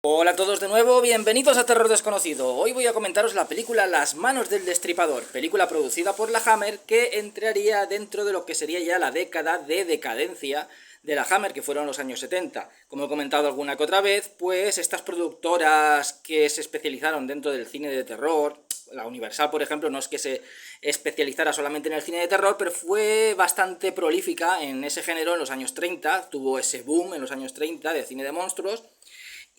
Hola a todos de nuevo, bienvenidos a Terror Desconocido. Hoy voy a comentaros la película Las manos del destripador, película producida por la Hammer que entraría dentro de lo que sería ya la década de decadencia de la Hammer, que fueron los años 70. Como he comentado alguna que otra vez, pues estas productoras que se especializaron dentro del cine de terror, la Universal, por ejemplo, no es que se especializara solamente en el cine de terror, pero fue bastante prolífica en ese género en los años 30, tuvo ese boom en los años 30 de cine de monstruos,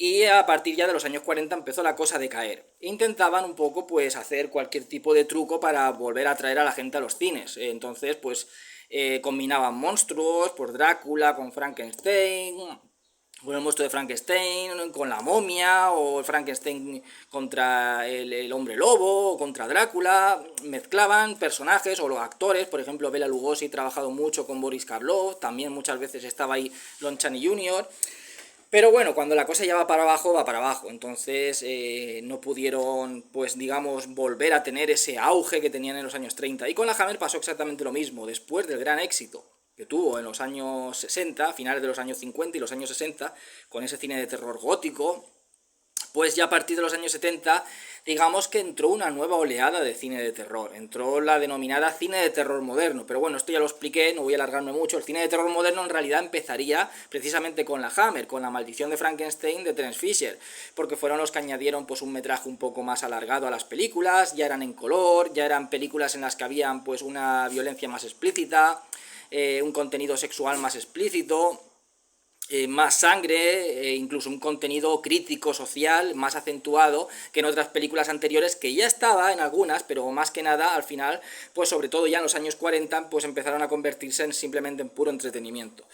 y a partir ya de los años 40 empezó la cosa a decaer. Intentaban un poco pues hacer cualquier tipo de truco para volver a atraer a la gente a los cines. Entonces pues combinaban monstruos, por Drácula con Frankenstein, con el monstruo de Frankenstein, con la momia, o el Frankenstein contra el hombre lobo, o contra Drácula. Mezclaban personajes o los actores, por ejemplo Bela Lugosi ha trabajado mucho con Boris Karloff, también muchas veces estaba ahí Lon Chaney Jr., pero bueno, cuando la cosa ya va para abajo, va para abajo. Entonces no pudieron, pues digamos, volver a tener ese auge que tenían en los años 30. Y con la Hammer pasó exactamente lo mismo. Después del gran éxito que tuvo en los años 60, finales de los años 50 y los años 60, con ese cine de terror gótico, pues ya a partir de los años 70, digamos que entró una nueva oleada de cine de terror. Entró la denominada cine de terror moderno. Pero bueno, esto ya lo expliqué, no voy a alargarme mucho. El cine de terror moderno en realidad empezaría precisamente con la Hammer, con La maldición de Frankenstein de Terence Fisher, porque fueron los que añadieron pues un metraje un poco más alargado a las películas, ya eran en color, ya eran películas en las que habían pues una violencia más explícita, un contenido sexual más explícito, más sangre, incluso un contenido crítico social más acentuado que en otras películas anteriores, que ya estaba en algunas, pero más que nada al final, pues sobre todo ya en los años 40, pues empezaron a convertirse en simplemente en puro entretenimiento.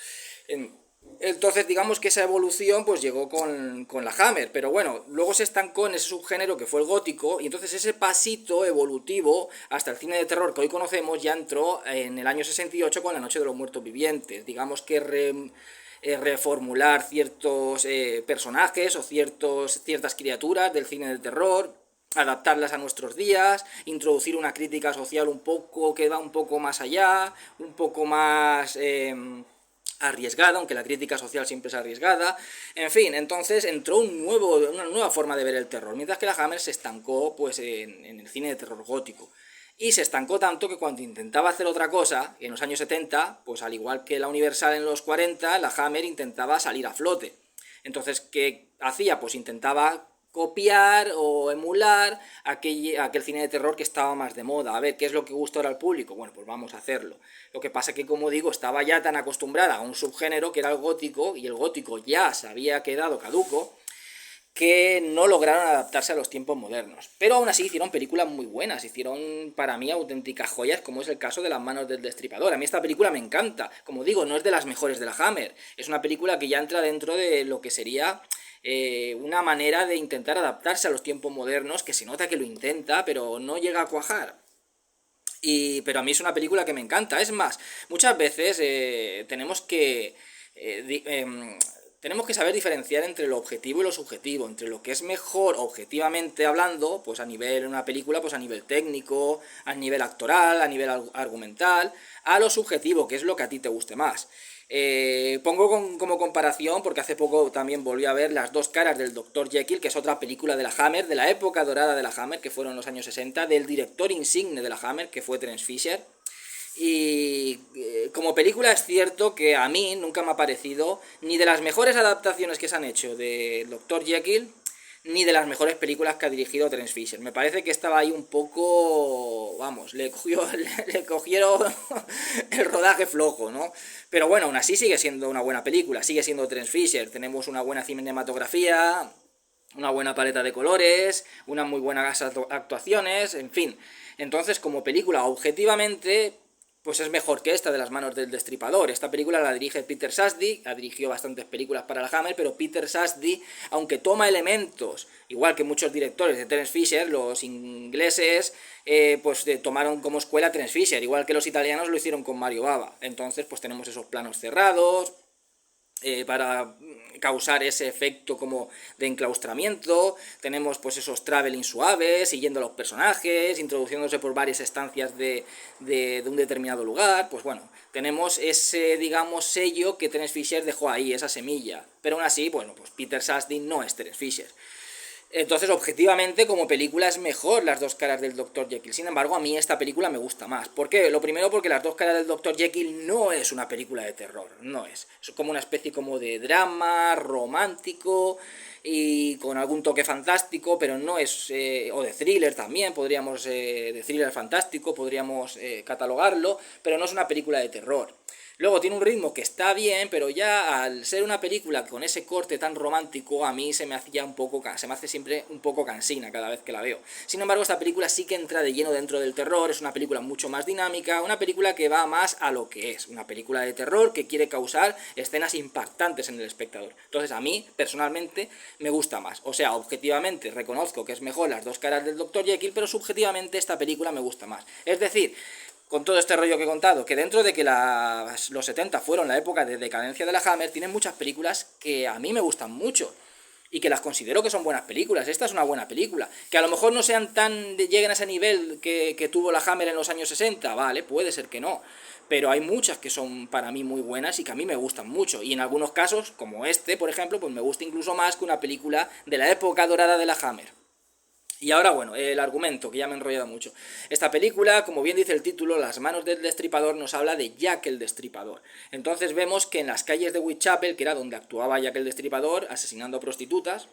Entonces digamos que esa evolución pues llegó con la Hammer, pero bueno, luego se estancó en ese subgénero que fue el gótico, y entonces ese pasito evolutivo hasta el cine de terror que hoy conocemos ya entró en el año 68 con La noche de los muertos vivientes. Digamos que reformular ciertos personajes o ciertas criaturas del cine de terror, adaptarlas a nuestros días, introducir una crítica social un poco que va un poco más allá, un poco más arriesgada, aunque la crítica social siempre es arriesgada. En fin, entonces entró una nueva forma de ver el terror, mientras que la Hammer se estancó pues en el cine de terror gótico. Y se estancó tanto que cuando intentaba hacer otra cosa, en los años 70, pues al igual que la Universal en los 40, la Hammer intentaba salir a flote. Entonces, ¿qué hacía? Pues intentaba copiar o emular aquel cine de terror que estaba más de moda. A ver, ¿qué es lo que gusta ahora al público? Bueno, pues vamos a hacerlo. Lo que pasa que, como digo, estaba ya tan acostumbrada a un subgénero que era el gótico, y el gótico ya se había quedado caduco, que no lograron adaptarse a los tiempos modernos. Pero aún así hicieron películas muy buenas, hicieron para mí auténticas joyas, como es el caso de Las manos del destripador. A mí esta película me encanta, como digo, no es de las mejores de la Hammer, es una película que ya entra dentro de lo que sería una manera de intentar adaptarse a los tiempos modernos, que se nota que lo intenta, pero no llega a cuajar. Pero a mí es una película que me encanta. Es más, muchas veces tenemos que tenemos que saber diferenciar entre lo objetivo y lo subjetivo, entre lo que es mejor objetivamente hablando, pues a nivel una película, pues a nivel técnico, a nivel actoral, a nivel argumental, a lo subjetivo, que es lo que a ti te guste más. Pongo como comparación, porque hace poco también volví a ver Las dos caras del Dr. Jekyll, que es otra película de la Hammer, de la época dorada de la Hammer, que fueron los años 60, del director insigne de la Hammer, que fue Terence Fisher. Y como película es cierto que a mí nunca me ha parecido ni de las mejores adaptaciones que se han hecho de Dr. Jekyll, ni de las mejores películas que ha dirigido Terence Fisher. Me parece que estaba ahí un poco, vamos, le cogieron el rodaje flojo, ¿no? Pero bueno, aún así sigue siendo una buena película, sigue siendo Terence Fisher. Tenemos una buena cinematografía, una buena paleta de colores, unas muy buenas actuaciones, en fin. Entonces, como película, objetivamente, pues es mejor que esta de Las manos del destripador. Esta película la dirige Peter Safdie, ha dirigido bastantes películas para la Hammer, pero Peter Safdie, aunque toma elementos, igual que muchos directores de Terence Fisher, los ingleses pues tomaron como escuela Terence Fisher, igual que los italianos lo hicieron con Mario Bava. Entonces pues tenemos esos planos cerrados, para causar ese efecto como de enclaustramiento. Tenemos pues esos traveling suaves, siguiendo a los personajes, introduciéndose por varias estancias de un determinado lugar. Pues bueno, tenemos ese, digamos, sello que Terence Fisher dejó ahí, esa semilla. Pero aún así, bueno, pues Peter Sasdin no es Terence Fisher. Entonces, objetivamente, como película es mejor Las dos caras del Dr. Jekyll. Sin embargo, a mí esta película me gusta más. ¿Por qué? Lo primero, porque Las dos caras del Dr. Jekyll no es una película de terror, no es. Es como una especie como de drama romántico y con algún toque fantástico, pero no es... o de thriller también, podríamos... de thriller fantástico, podríamos catalogarlo, pero no es una película de terror. Luego tiene un ritmo que está bien, pero ya al ser una película con ese corte tan romántico, a mí se me hace siempre un poco cansina cada vez que la veo. Sin embargo, esta película sí que entra de lleno dentro del terror, es una película mucho más dinámica, una película que va más a lo que es, una película de terror que quiere causar escenas impactantes en el espectador. Entonces, a mí, personalmente, me gusta más. O sea, objetivamente reconozco que es mejor Las dos caras del Dr. Jekyll, pero subjetivamente esta película me gusta más. Es decir, con todo este rollo que he contado, que dentro de que los 70 fueron la época de decadencia de la Hammer, tienen muchas películas que a mí me gustan mucho y que las considero que son buenas películas. Esta es una buena película. Que a lo mejor no sean lleguen a ese nivel que tuvo la Hammer en los años 60, vale, puede ser que no. Pero hay muchas que son para mí muy buenas y que a mí me gustan mucho. Y en algunos casos, como este, por ejemplo, pues me gusta incluso más que una película de la época dorada de la Hammer. Y ahora, bueno, el argumento, que ya me he enrollado mucho. Esta película, como bien dice el título, Las manos del destripador, nos habla de Jack el Destripador. Entonces vemos que en las calles de Whitechapel, que era donde actuaba Jack el Destripador, asesinando a prostitutas,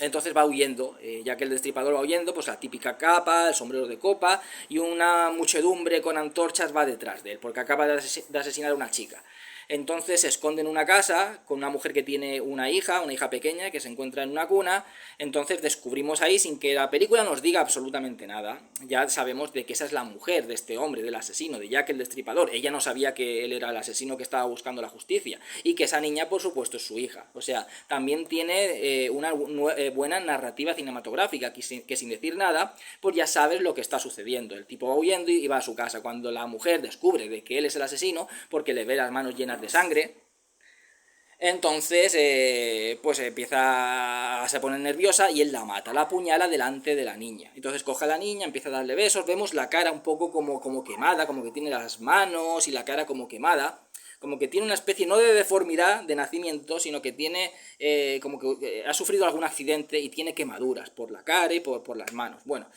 entonces va huyendo, Jack el Destripador va huyendo, pues la típica capa, el sombrero de copa, y una muchedumbre con antorchas va detrás de él, porque acaba de asesinar a una chica. Entonces se esconde en una casa con una mujer que tiene una hija pequeña que se encuentra en una cuna. Entonces descubrimos ahí, sin que la película nos diga absolutamente nada, ya sabemos de que esa es la mujer de este hombre, del asesino, de Jack el Destripador. Ella no sabía que él era el asesino que estaba buscando la justicia, y que esa niña, por supuesto, es su hija. O sea, también tiene una buena narrativa cinematográfica, que sin decir nada, pues ya sabes lo que está sucediendo. El tipo va huyendo y va a su casa. Cuando la mujer descubre de que él es el asesino, porque le ve las manos llenas de sangre, entonces pues se pone nerviosa y él la mata, la apuñala delante de la niña. Entonces coge a la niña, empieza a darle besos, vemos la cara un poco como quemada, como que tiene las manos y la cara como quemada, como que tiene una especie no de deformidad de nacimiento, sino que tiene como que ha sufrido algún accidente y tiene quemaduras por la cara y por las manos. Bueno,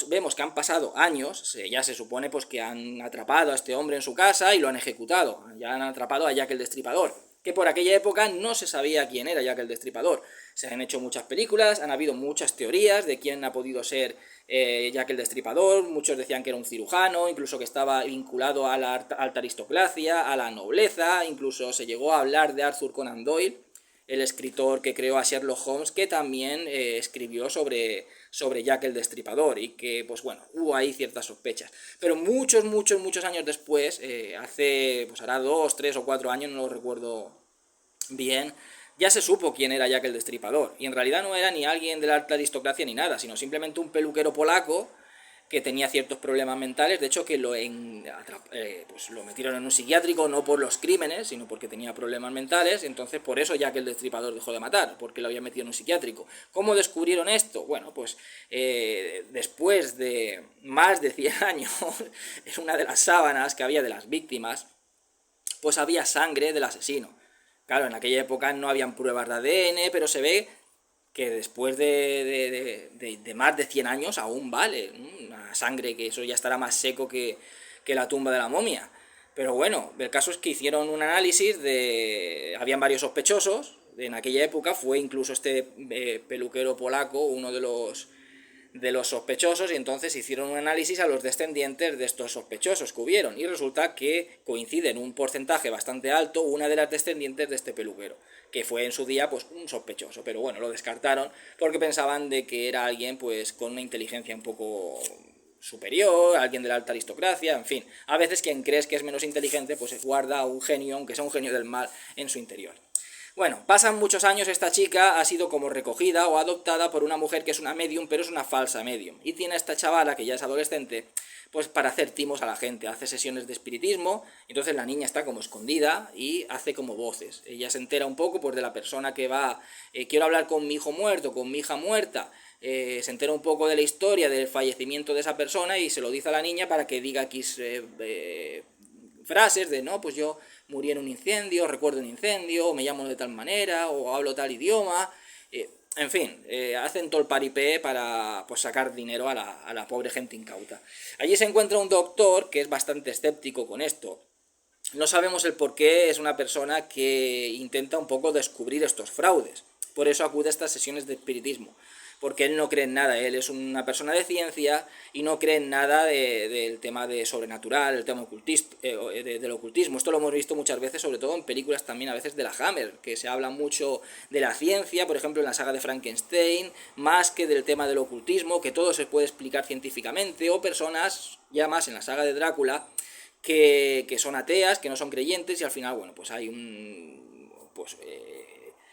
vemos que han pasado años, ya se supone pues que han atrapado a este hombre en su casa y lo han ejecutado, ya han atrapado a Jack el Destripador, que por aquella época no se sabía quién era Jack el Destripador. Se han hecho muchas películas, han habido muchas teorías de quién ha podido ser Jack el Destripador. Muchos decían que era un cirujano, incluso que estaba vinculado a la alta aristocracia, a la nobleza, incluso se llegó a hablar de Arthur Conan Doyle, el escritor que creó a Sherlock Holmes, que también escribió sobre Jack el Destripador, y que, pues bueno, hubo ahí ciertas sospechas. Pero muchos años después, hace, pues hará 2, 3 o 4 años, no lo recuerdo bien, ya se supo quién era Jack el Destripador. Y en realidad no era ni alguien de la alta aristocracia ni nada, sino simplemente un peluquero polaco que tenía ciertos problemas mentales. De hecho, que pues lo metieron en un psiquiátrico no por los crímenes, sino porque tenía problemas mentales. Entonces por eso Jack el Destripador dejó de matar, porque lo había metido en un psiquiátrico. ¿Cómo descubrieron esto? Bueno, pues después de más de 100 años, en una de las sábanas que había de las víctimas, pues había sangre del asesino. Claro, en aquella época no habían pruebas de ADN, pero se ve que después de más de 100 años aún vale una sangre, que eso ya estará más seco que la tumba de la momia. Pero bueno, el caso es que hicieron un análisis habían varios sospechosos, en aquella época fue incluso este peluquero polaco uno de los sospechosos, y entonces hicieron un análisis a los descendientes de estos sospechosos que hubieron, y resulta que coincide en un porcentaje bastante alto una de las descendientes de este peluquero, que fue en su día pues un sospechoso, pero bueno, lo descartaron porque pensaban de que era alguien pues con una inteligencia un poco superior, alguien de la alta aristocracia, en fin, a veces quien crees que es menos inteligente pues guarda un genio, aunque sea un genio del mal, en su interior. Bueno, pasan muchos años, esta chica ha sido como recogida o adoptada por una mujer que es una medium, pero es una falsa medium. Y tiene a esta chavala, que ya es adolescente, pues para hacer timos a la gente, hace sesiones de espiritismo, entonces la niña está como escondida y hace como voces. Ella se entera un poco pues de la persona que va, quiero hablar con mi hijo muerto, con mi hija muerta, se entera un poco de la historia del fallecimiento de esa persona y se lo dice a la niña para que diga X frases de, no, pues yo morí en un incendio, recuerdo un incendio, o me llamo de tal manera, o hablo tal idioma, en fin, hacen todo el paripé para pues, sacar dinero a la pobre gente incauta. Allí se encuentra un doctor que es bastante escéptico con esto. No sabemos el por qué, es una persona que intenta un poco descubrir estos fraudes. Por eso acude a estas sesiones de espiritismo. Porque él no cree en nada, él es una persona de ciencia y no cree en nada del tema de sobrenatural, el tema del ocultismo. Esto lo hemos visto muchas veces, sobre todo en películas también a veces de la Hammer, que se habla mucho de la ciencia, por ejemplo en la saga de Frankenstein, más que del tema del ocultismo, que todo se puede explicar científicamente, o personas, ya más en la saga de Drácula, que son ateas, que no son creyentes, y al final, bueno, pues hay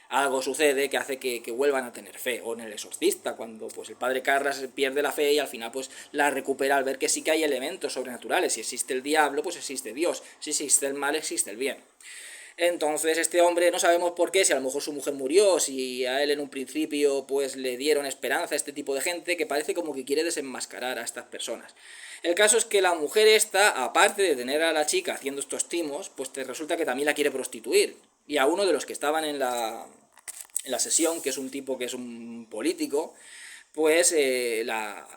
algo sucede que hace que vuelvan a tener fe, o en El Exorcista, cuando pues el padre Carras pierde la fe y al final pues la recupera al ver que sí que hay elementos sobrenaturales. Si existe el diablo, pues existe Dios, si existe el mal, existe el bien. Entonces este hombre no sabemos por qué, si a lo mejor su mujer murió, si a él en un principio pues le dieron esperanza a este tipo de gente que parece como que quiere desenmascarar a estas personas. El caso es que la mujer esta, aparte de tener a la chica haciendo estos timos, pues te resulta que también la quiere prostituir. Y a uno de los que estaban en la sesión, que es un tipo que es un político, pues se la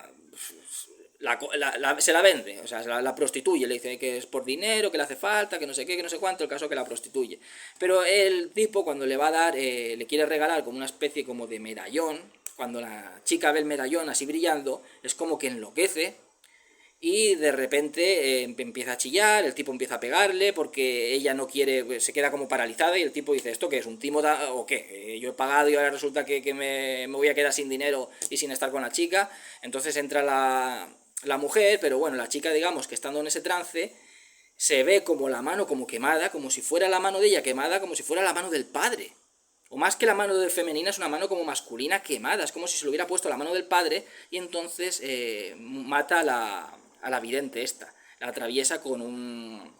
vende, o sea, la prostituye, le dice que es por dinero, que le hace falta, que no sé qué, que no sé cuánto, el caso que la prostituye. Pero el tipo cuando le va a dar, le quiere regalar como una especie como de medallón, cuando la chica ve el medallón así brillando, es como que enloquece, y de repente empieza a chillar, el tipo empieza a pegarle porque ella no quiere, pues, se queda como paralizada y el tipo dice, ¿esto qué es? ¿Un timo o qué? Yo he pagado y ahora resulta que me voy a quedar sin dinero y sin estar con la chica. Entonces entra la mujer, pero bueno, la chica digamos que estando en ese trance se ve como la mano como quemada, como si fuera la mano de ella quemada, como si fuera la mano del padre. O más que la mano del femenina, es una mano como masculina quemada, es como si se le hubiera puesto la mano del padre y entonces mata a la vidente esta. La atraviesa con un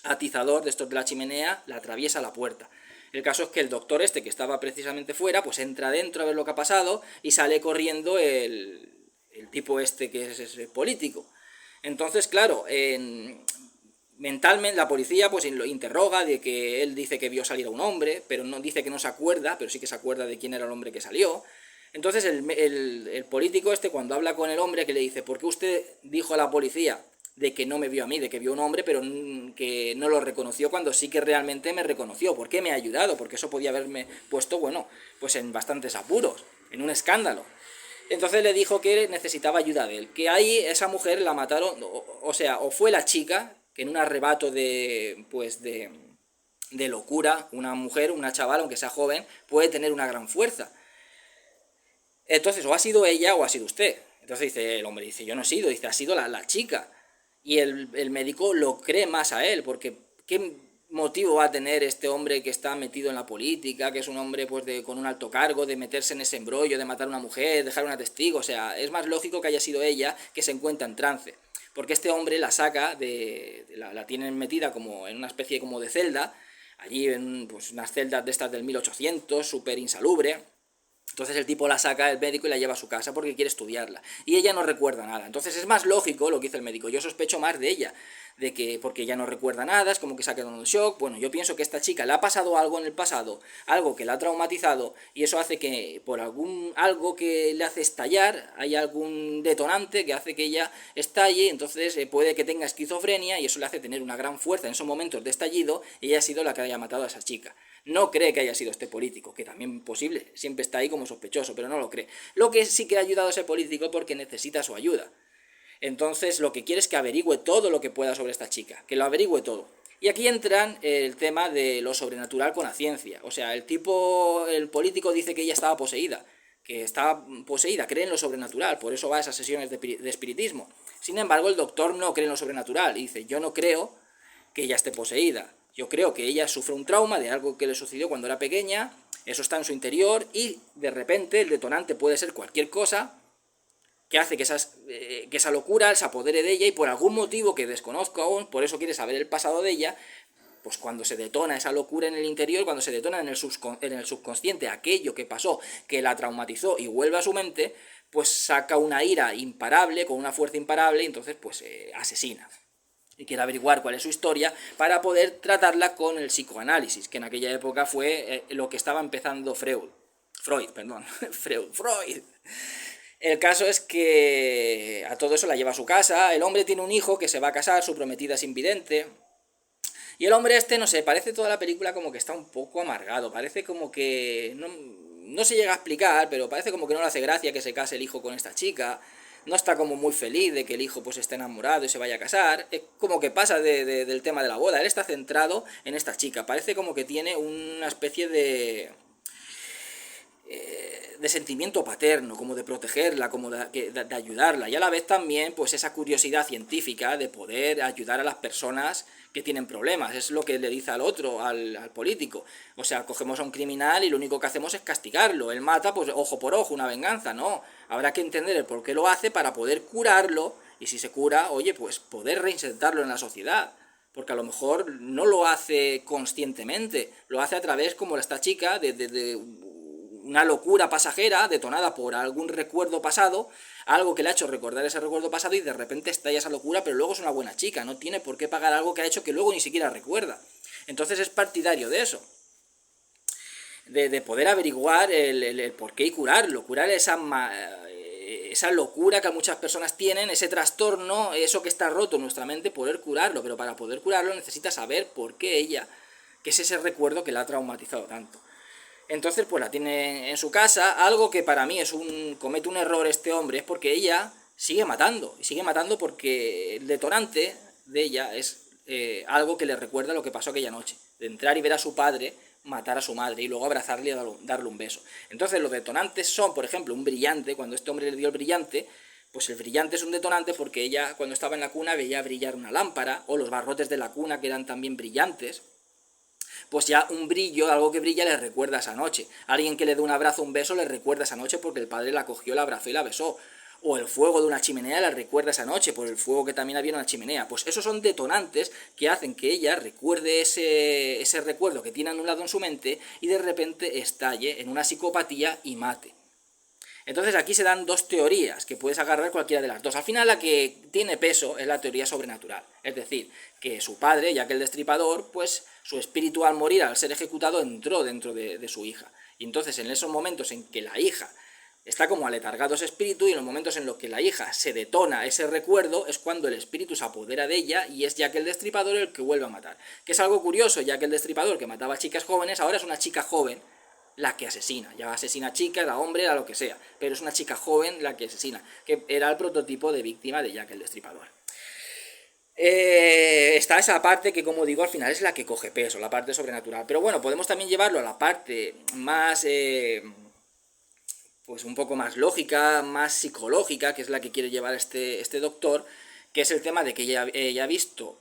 atizador de estos de la chimenea, la atraviesa a la puerta. El caso es que el doctor este, que estaba precisamente fuera, pues entra dentro a ver lo que ha pasado y sale corriendo el tipo este que es político. Entonces, claro, mentalmente la policía pues lo interroga de que él dice que vio salir a un hombre, pero no dice que no se acuerda, pero sí que se acuerda de quién era el hombre que salió. Entonces el político este cuando habla con el hombre que le dice, ¿por qué usted dijo a la policía de que no me vio a mí, de que vio a un hombre pero que no lo reconoció cuando sí que realmente me reconoció? ¿Por qué me ha ayudado? Porque eso podía haberme puesto, bueno, pues en bastantes apuros, en un escándalo. Entonces le dijo que necesitaba ayuda de él, que ahí esa mujer la mataron, o sea, o fue la chica, que en un arrebato de locura, una mujer, una chavala, aunque sea joven, puede tener una gran fuerza. Entonces, o ha sido ella o ha sido usted. Entonces dice el hombre, dice, yo no he sido, dice, ha sido la chica. Y el médico lo cree más a él, porque ¿qué motivo va a tener este hombre que está metido en la política, que es un hombre pues con un alto cargo, de meterse en ese embrollo, de matar a una mujer, dejar una testigo? O sea, es más lógico que haya sido ella que se encuentra en trance. Porque este hombre la saca, la tienen metida como en una especie como de celda, allí en pues, unas celdas de estas del 1800, súper insalubre. Entonces el tipo la saca, el médico, y la lleva a su casa porque quiere estudiarla. Y ella no recuerda nada. Entonces es más lógico lo que dice el médico. Yo sospecho más de ella, de que porque ella no recuerda nada, es como que se ha quedado en shock. Bueno, yo pienso que a esta chica le ha pasado algo en el pasado, algo que la ha traumatizado, y eso hace que por algo que le hace estallar, hay algún detonante que hace que ella estalle, entonces puede que tenga esquizofrenia y eso le hace tener una gran fuerza en esos momentos de estallido, y ella ha sido la que haya matado a esa chica. No cree que haya sido este político, que también posible, siempre está ahí como sospechoso, pero no lo cree. Lo que sí que ha ayudado a ese político porque necesita su ayuda. Entonces lo que quiere es que averigüe todo lo que pueda sobre esta chica, que lo averigüe todo. Y aquí entran el tema de lo sobrenatural con la ciencia. O sea, el político dice que ella estaba poseída, cree en lo sobrenatural, por eso va a esas sesiones de espiritismo. Sin embargo, el doctor no cree en lo sobrenatural y dice, yo no creo que ella esté poseída. Yo creo que ella sufre un trauma de algo que le sucedió cuando era pequeña, eso está en su interior y de repente el detonante puede ser cualquier cosa que hace que esa locura se apodere de ella y por algún motivo que desconozco aún, por eso quiere saber el pasado de ella, pues cuando se detona esa locura en el interior, cuando se detona en el subconsciente aquello que pasó, que la traumatizó y vuelve a su mente, pues saca una ira imparable, con una fuerza imparable, y entonces pues asesina. Y quiere averiguar cuál es su historia para poder tratarla con el psicoanálisis, que en aquella época fue lo que estaba empezando Freud. Freud. El caso es que a todo eso la lleva a su casa, el hombre tiene un hijo que se va a casar, su prometida es invidente, y el hombre este, no sé, parece toda la película como que está un poco amargado, parece como que no se llega a explicar, pero parece como que no le hace gracia que se case el hijo con esta chica, no está como muy feliz de que el hijo pues esté enamorado y se vaya a casar, es como que pasa del tema de la boda, él está centrado en esta chica, parece como que tiene una especie de sentimiento paterno, como de protegerla, como de ayudarla, y a la vez también pues esa curiosidad científica de poder ayudar a las personas que tienen problemas, es lo que le dice al otro, al político, o sea, cogemos a un criminal y lo único que hacemos es castigarlo, él mata pues ojo por ojo, una venganza, no, habrá que entender el por qué lo hace para poder curarlo, y si se cura, oye, pues poder reinsertarlo en la sociedad, porque a lo mejor no lo hace conscientemente, lo hace a través, como esta chica, de una locura pasajera detonada por algún recuerdo pasado, algo que le ha hecho recordar ese recuerdo pasado y de repente estalla esa locura, pero luego es una buena chica, no tiene por qué pagar algo que ha hecho que luego ni siquiera recuerda. Entonces es partidario de eso, de poder averiguar el por qué y curarlo, curar esa locura que muchas personas tienen, ese trastorno, eso que está roto en nuestra mente, poder curarlo, pero para poder curarlo necesita saber por qué ella, qué es ese recuerdo que la ha traumatizado tanto. Entonces pues la tiene en su casa, algo que para mí comete un error este hombre, es porque ella sigue matando, y sigue matando porque el detonante de ella es algo que le recuerda lo que pasó aquella noche, de entrar y ver a su padre matar a su madre y luego abrazarle y darle un beso. Entonces los detonantes son, por ejemplo, un brillante, cuando este hombre le dio el brillante, pues el brillante es un detonante porque ella cuando estaba en la cuna veía brillar una lámpara, o los barrotes de la cuna que eran también brillantes, pues ya un brillo, algo que brilla, le recuerda esa noche. Alguien que le dé un abrazo, un beso, le recuerda esa noche porque el padre la cogió, la abrazó y la besó. O el fuego de una chimenea le recuerda esa noche por el fuego que también había en la chimenea. Pues esos son detonantes que hacen que ella recuerde ese recuerdo que tiene anulado en su mente y de repente estalle en una psicopatía y mate. Entonces aquí se dan dos teorías, que puedes agarrar cualquiera de las dos. Al final la que tiene peso es la teoría sobrenatural. Es decir, que su padre, ya que el destripador, pues su espíritu al morir, al ser ejecutado, entró dentro de su hija. Y entonces en esos momentos en que la hija está como aletargado ese espíritu, y en los momentos en los que la hija se detona ese recuerdo, es cuando el espíritu se apodera de ella y es Jack el Destripador el que vuelve a matar. Que es algo curioso, ya que el Destripador que mataba a chicas jóvenes, ahora es una chica joven la que asesina. Ya asesina chica, era hombre, era lo que sea, pero es una chica joven la que asesina, que era el prototipo de víctima de Jack el Destripador. Está esa parte que, como digo, al final es la que coge peso, la parte sobrenatural. Pero bueno, podemos también llevarlo a la parte más, pues un poco más lógica, más psicológica, que es la que quiere llevar este doctor, que es el tema de que ella ha visto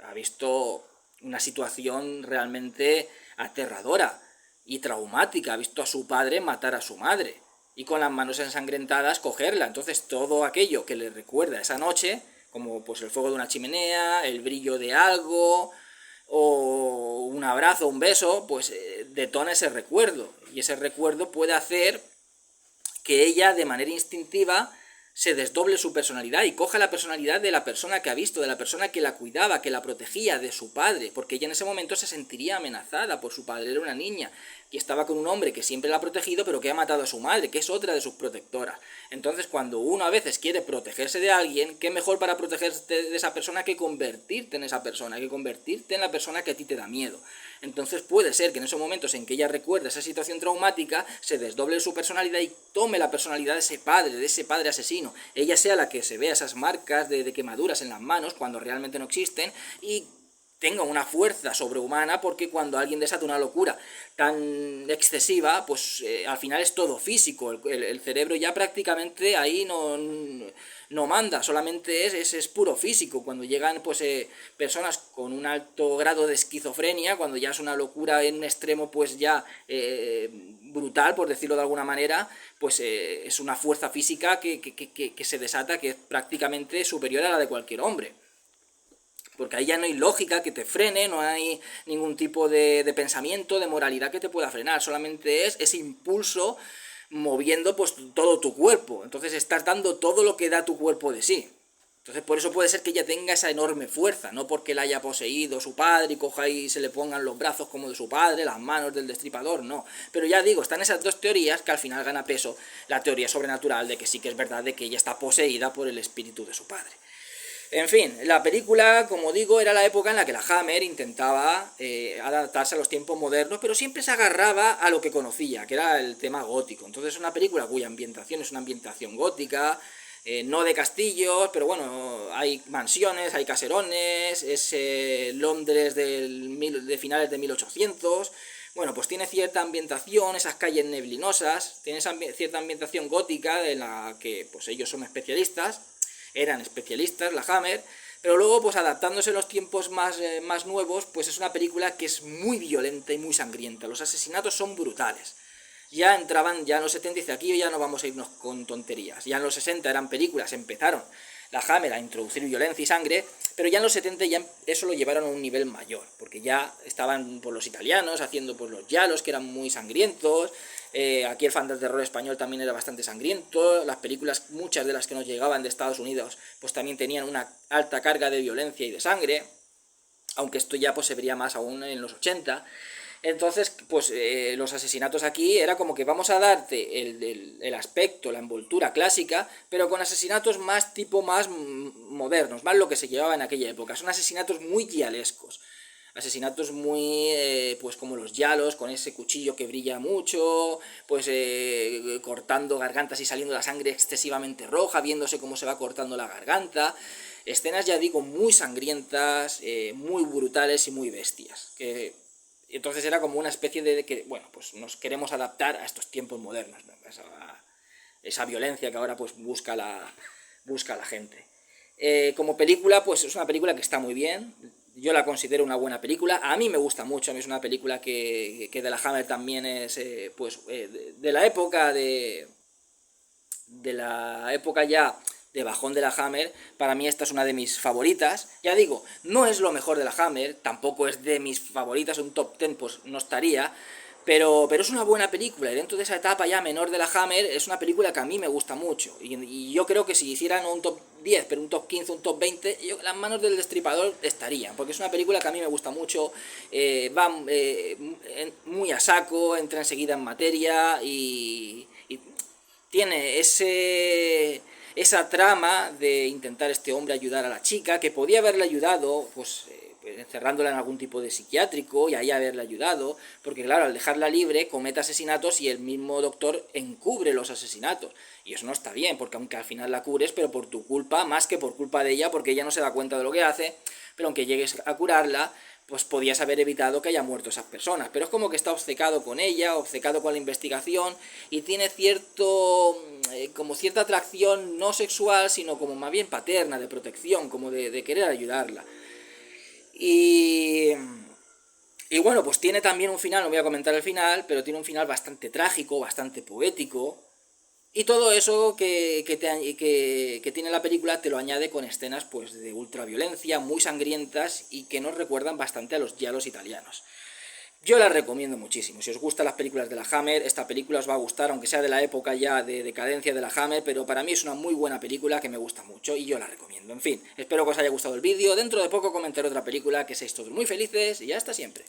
ha visto una situación realmente aterradora y traumática, ha visto a su padre matar a su madre y con las manos ensangrentadas cogerla. Entonces todo aquello que le recuerda esa noche, como pues el fuego de una chimenea, el brillo de algo, o un abrazo, un beso, pues detona ese recuerdo. Y ese recuerdo puede hacer que ella de manera instintiva se desdoble su personalidad y coja la personalidad de la persona que ha visto, de la persona que la cuidaba, que la protegía, de su padre, porque ella en ese momento se sentiría amenazada por su padre. Era una niña que estaba con un hombre que siempre la ha protegido, pero que ha matado a su madre, que es otra de sus protectoras. Entonces, cuando uno a veces quiere protegerse de alguien, ¿qué mejor para protegerte de esa persona que convertirte en esa persona, que convertirte en la persona que a ti te da miedo? Entonces puede ser que en esos momentos en que ella recuerda esa situación traumática, se desdoble su personalidad y tome la personalidad de ese padre asesino. Ella sea la que se vea esas marcas de quemaduras en las manos cuando realmente no existen y tenga una fuerza sobrehumana, porque cuando alguien desata una locura tan excesiva, pues al final es todo físico, el cerebro ya prácticamente ahí no manda, solamente es puro físico. Cuando llegan pues personas con un alto grado de esquizofrenia, cuando ya es una locura en un extremo, pues ya brutal, por decirlo de alguna manera, pues es una fuerza física que se desata, que es prácticamente superior a la de cualquier hombre. Porque ahí ya no hay lógica que te frene, no hay ningún tipo de pensamiento, de moralidad que te pueda frenar, solamente es ese impulso moviendo pues todo tu cuerpo. Entonces estás dando todo lo que da tu cuerpo de sí. Entonces por eso puede ser que ella tenga esa enorme fuerza, no porque la haya poseído su padre y coja y se le pongan los brazos como de su padre, las manos del destripador, no. Pero ya digo, están esas dos teorías que al final gana peso la teoría sobrenatural de que sí que es verdad de que ella está poseída por el espíritu de su padre. En fin, la película, como digo, era la época en la que la Hammer intentaba adaptarse a los tiempos modernos, pero siempre se agarraba a lo que conocía, que era el tema gótico. Entonces es una película cuya ambientación es una ambientación gótica, no de castillos, pero bueno, hay mansiones, hay caserones, es Londres de finales de 1800... Bueno, pues tiene cierta ambientación, esas calles neblinosas, tiene cierta ambientación gótica en la que pues ellos son especialistas, eran especialistas, la Hammer, pero luego pues adaptándose a los tiempos más nuevos, pues es una película que es muy violenta y muy sangrienta, los asesinatos son brutales. Ya entraban, ya en los 70, dice, aquí ya no vamos a irnos con tonterías, ya en los 60 eran películas, empezaron la Hammer a introducir violencia y sangre, pero ya en los 70 ya eso lo llevaron a un nivel mayor, porque ya estaban por los italianos haciendo pues los giallos, que eran muy sangrientos, aquí el fan del terror español también era bastante sangriento, las películas, muchas de las que nos llegaban de Estados Unidos, pues también tenían una alta carga de violencia y de sangre, aunque esto ya pues se vería más aún en los 80. Entonces, pues los asesinatos aquí era como que vamos a darte el aspecto, la envoltura clásica, pero con asesinatos más modernos, más lo que se llevaba en aquella época. Son asesinatos muy guialescos. Asesinatos muy, pues como los giallos, con ese cuchillo que brilla mucho, pues cortando gargantas y saliendo la sangre excesivamente roja, viéndose cómo se va cortando la garganta. Escenas, ya digo, muy sangrientas, muy brutales y muy bestias. Entonces era como una especie de que, bueno, pues nos queremos adaptar a estos tiempos modernos, ¿no? Esa violencia que ahora pues busca la gente. Como película, pues es una película que está muy bien, yo la considero una buena película, a mí me gusta mucho, a mí es una película que de la Hammer también es, de la época ya de bajón de la Hammer, para mí esta es una de mis favoritas. Ya digo, no es lo mejor de la Hammer, tampoco es de mis favoritas, un top 10 pues no estaría, pero es una buena película, y dentro de esa etapa ya menor de la Hammer, es una película que a mí me gusta mucho, y yo creo que si hicieran un top 10, pero un top 15, un top 20, Las manos del destripador estarían, porque es una película que a mí me gusta mucho, va muy a saco, entra enseguida en materia, y tiene esa trama de intentar este hombre ayudar a la chica, que podía haberle ayudado, pues encerrándola en algún tipo de psiquiátrico y ahí haberle ayudado, porque claro, al dejarla libre comete asesinatos y el mismo doctor encubre los asesinatos, y eso no está bien, porque aunque al final la cures, pero por tu culpa, más que por culpa de ella, porque ella no se da cuenta de lo que hace, pero aunque llegues a curarla, pues podías haber evitado que haya muerto esas personas, pero es como que está obcecado con ella, obcecado con la investigación, y tiene como cierta atracción no sexual, sino como más bien paterna, de protección, como de querer ayudarla. Y bueno, pues tiene también un final, no voy a comentar el final, pero tiene un final bastante trágico, bastante poético, y todo eso que tiene la película te lo añade con escenas pues de ultraviolencia, muy sangrientas y que nos recuerdan bastante a los giallos italianos. Yo la recomiendo muchísimo. Si os gustan las películas de la Hammer, esta película os va a gustar, aunque sea de la época ya de decadencia de la Hammer, pero para mí es una muy buena película que me gusta mucho y yo la recomiendo. En fin, espero que os haya gustado el vídeo. Dentro de poco comentaré otra película, que seáis todos muy felices y hasta siempre.